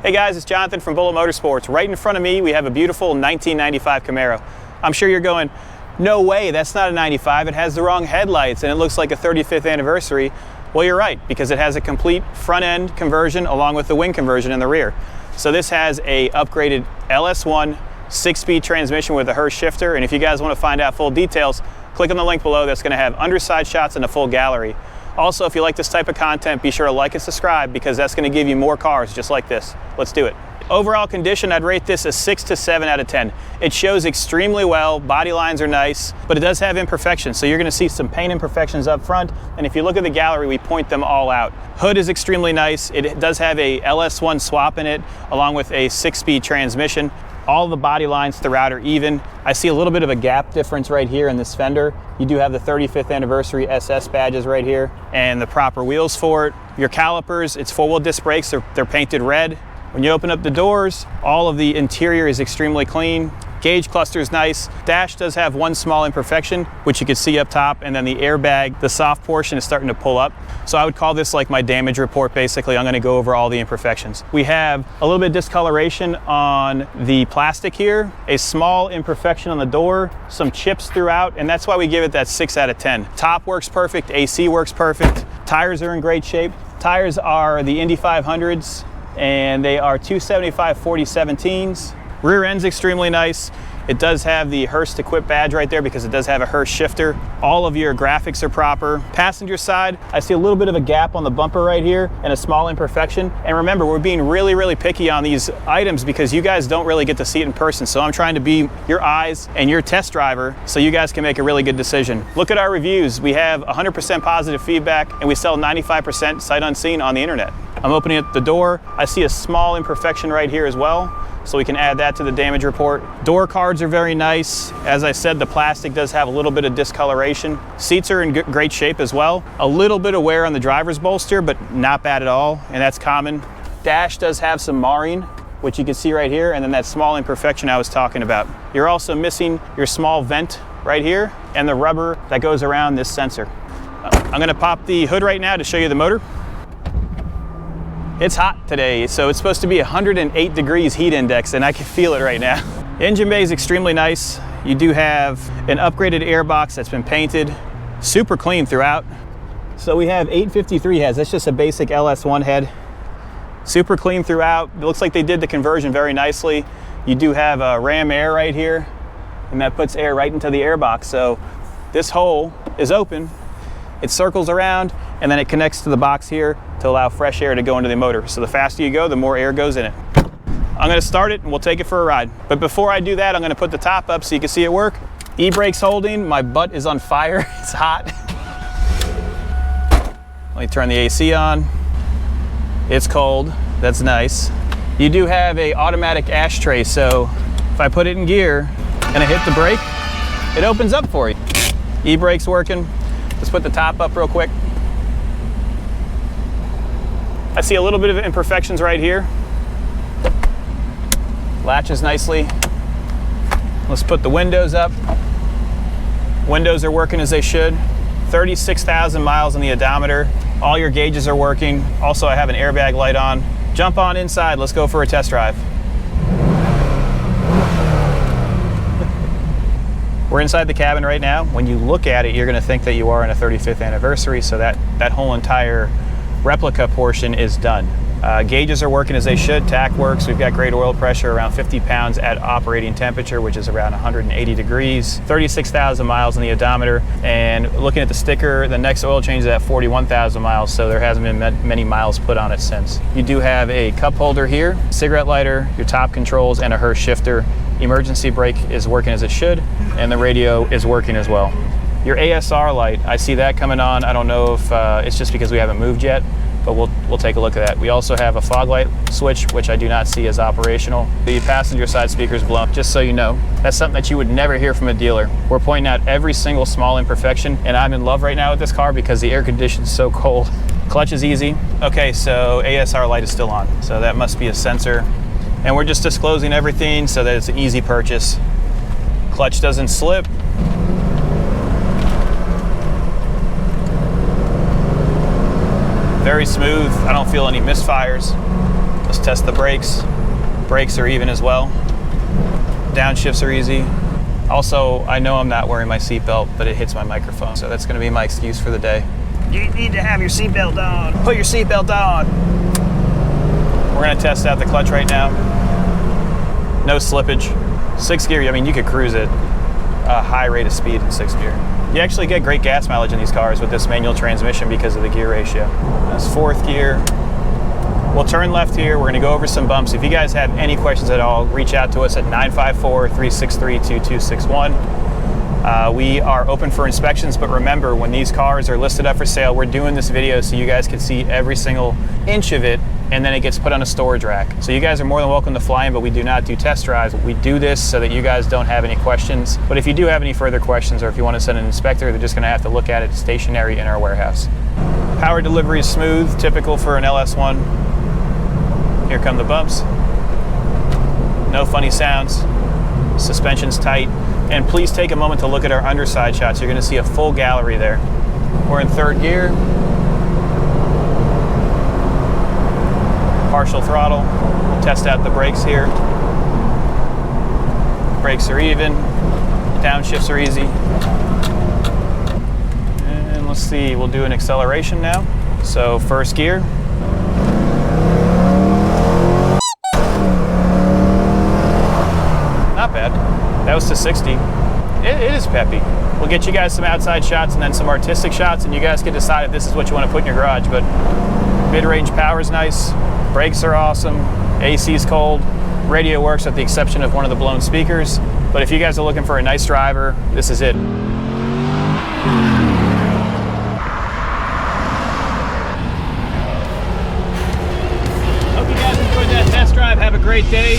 Hey guys, it's Jonathan from Bullet Motorsports. Right in front of me, we have a beautiful 1995 Camaro. I'm sure you're going, no way, that's not a 95. It has the wrong headlights and it looks like a 35th anniversary. Well, you're right, because it has a complete front end conversion along with the wing conversion in the rear. So this has a upgraded LS1 6-speed transmission with a Hurst shifter. And if you guys want to find out full details, click on the link below. That's going to have underside shots and a full gallery. Also, if you like this type of content, be sure to like and subscribe because that's going to give you more cars just like this. Let's do it. Overall condition, I'd rate this a 6 to 7 out of 10. It shows extremely well, body lines are nice, but it does have imperfections. So you're going to see some paint imperfections up front, and if you look at the gallery, we point them all out. Hood is extremely nice. It does have a LS1 swap in it, along with a 6-speed transmission. All the body lines throughout are even. I see a little bit of a gap difference right here in this fender. You do have the 35th anniversary SS badges right here and the proper wheels for it. Your calipers, it's 4-wheel disc brakes, they're painted red. When you open up the doors, all of the interior is extremely clean. Gauge cluster is nice. Dash does have one small imperfection, which you can see up top, and then the airbag, the soft portion is starting to pull up. So I would call this like my damage report, basically. I'm gonna go over all the imperfections. We have a little bit of discoloration on the plastic here, a small imperfection on the door, some chips throughout, and that's why we give it that 6 out of 10. Top works perfect, AC works perfect, tires are in great shape. Tires are the Indy 500s, and they are 275 40/17s. Rear end's extremely nice. It does have the Hurst equipped badge right there because it does have a Hurst shifter. All of your graphics are proper. Passenger side, I see a little bit of a gap on the bumper right here and a small imperfection. And remember, we're being really, really picky on these items because you guys don't really get to see it in person. So I'm trying to be your eyes and your test driver so you guys can make a really good decision. Look at our reviews. We have 100% positive feedback and we sell 95% sight unseen on the internet. I'm opening up the door. I see a small imperfection right here as well, so we can add that to the damage report. Door cards are very nice. As I said, the plastic does have a little bit of discoloration. Seats are in great shape as well. A little bit of wear on the driver's bolster, but not bad at all, and that's common. Dash does have some marring, which you can see right here, and then that small imperfection I was talking about. You're also missing your small vent right here and the rubber that goes around this sensor. I'm gonna pop the hood right now to show you the motor. It's hot today, so it's supposed to be 108 degrees heat index, and I can feel it right now. Engine bay is extremely nice. You do have an upgraded airbox that's been painted, super clean throughout. So we have 853 heads. That's just a basic LS1 head. Super clean throughout. It looks like they did the conversion very nicely. You do have a ram air right here, and that puts air right into the airbox. So this hole is open. It circles around, and then it connects to the box here to allow fresh air to go into the motor. So the faster you go, the more air goes in it. I'm gonna start it and we'll take it for a ride. But before I do that, I'm gonna put the top up so you can see it work. E-brake's holding, my butt is on fire, it's hot. Let me turn the AC on. It's cold, that's nice. You do have a automatic ashtray, so if I put it in gear and I hit the brake, it opens up for you. E-brake's working. Let's put the top up real quick. I see a little bit of imperfections right here. Latches nicely. Let's put the windows up. Windows are working as they should. 36,000 miles on the odometer. All your gauges are working. Also, I have an airbag light on. Jump on inside, let's go for a test drive. We're inside the cabin right now. When you look at it, you're gonna think that you are in a 35th anniversary, so that whole entire replica portion is done. Gauges are working as they should, tack works. We've got great oil pressure, around 50 pounds at operating temperature, which is around 180 degrees, 36,000 miles on the odometer. And looking at the sticker, the next oil change is at 41,000 miles, so there hasn't been many miles put on it since. You do have a cup holder here, cigarette lighter, your top controls, and a Hurst shifter. Emergency brake is working as it should, and the radio is working as well. Your ASR light, I see that coming on. I don't know if it's just because we haven't moved yet, but we'll take a look at that. We also have a fog light switch, which I do not see as operational. The passenger side speaker's blown up, just so you know. That's something that you would never hear from a dealer. We're pointing out every single small imperfection, and I'm in love right now with this car because the air condition's so cold. Clutch is easy. Okay, so ASR light is still on, so that must be a sensor. And we're just disclosing everything so that it's an easy purchase. Clutch doesn't slip. Very smooth. I don't feel any misfires. Let's test the brakes. Brakes are even as well. Downshifts are easy. Also, I know I'm not wearing my seatbelt, but it hits my microphone, so that's going to be my excuse for the day. You need to have your seatbelt on. Put your seatbelt on. We're going to test out the clutch right now. No slippage. 6th gear, I mean, you could cruise at a high rate of speed in 6th gear. You actually get great gas mileage in these cars with this manual transmission because of the gear ratio. That's 4th gear. We'll turn left here. We're going to go over some bumps. If you guys have any questions at all, reach out to us at 954-363-2261. We are open for inspections, but remember, when these cars are listed up for sale, we're doing this video so you guys can see every single inch of it, and then it gets put on a storage rack. So you guys are more than welcome to fly in, but we do not do test drives. We do this so that you guys don't have any questions. But if you do have any further questions, or if you want to send an inspector, they're just going to have to look at it stationary in our warehouse. Power delivery is smooth, typical for an LS1. Here come the bumps. No funny sounds. Suspension's tight. And please take a moment to look at our underside shots. You're going to see a full gallery there. We're in 3rd gear. Partial throttle. Test out the brakes here. Brakes are even. Downshifts are easy. And let's see, we'll do an acceleration now. So 1st gear. Not bad. That was to 60. It is peppy. We'll get you guys some outside shots and then some artistic shots, and you guys can decide if this is what you want to put in your garage. But mid-range power is nice. Brakes are awesome. AC's cold. Radio works with the exception of one of the blown speakers. But if you guys are looking for a nice driver, this is it. Hope you guys enjoyed that test drive. Have a great day.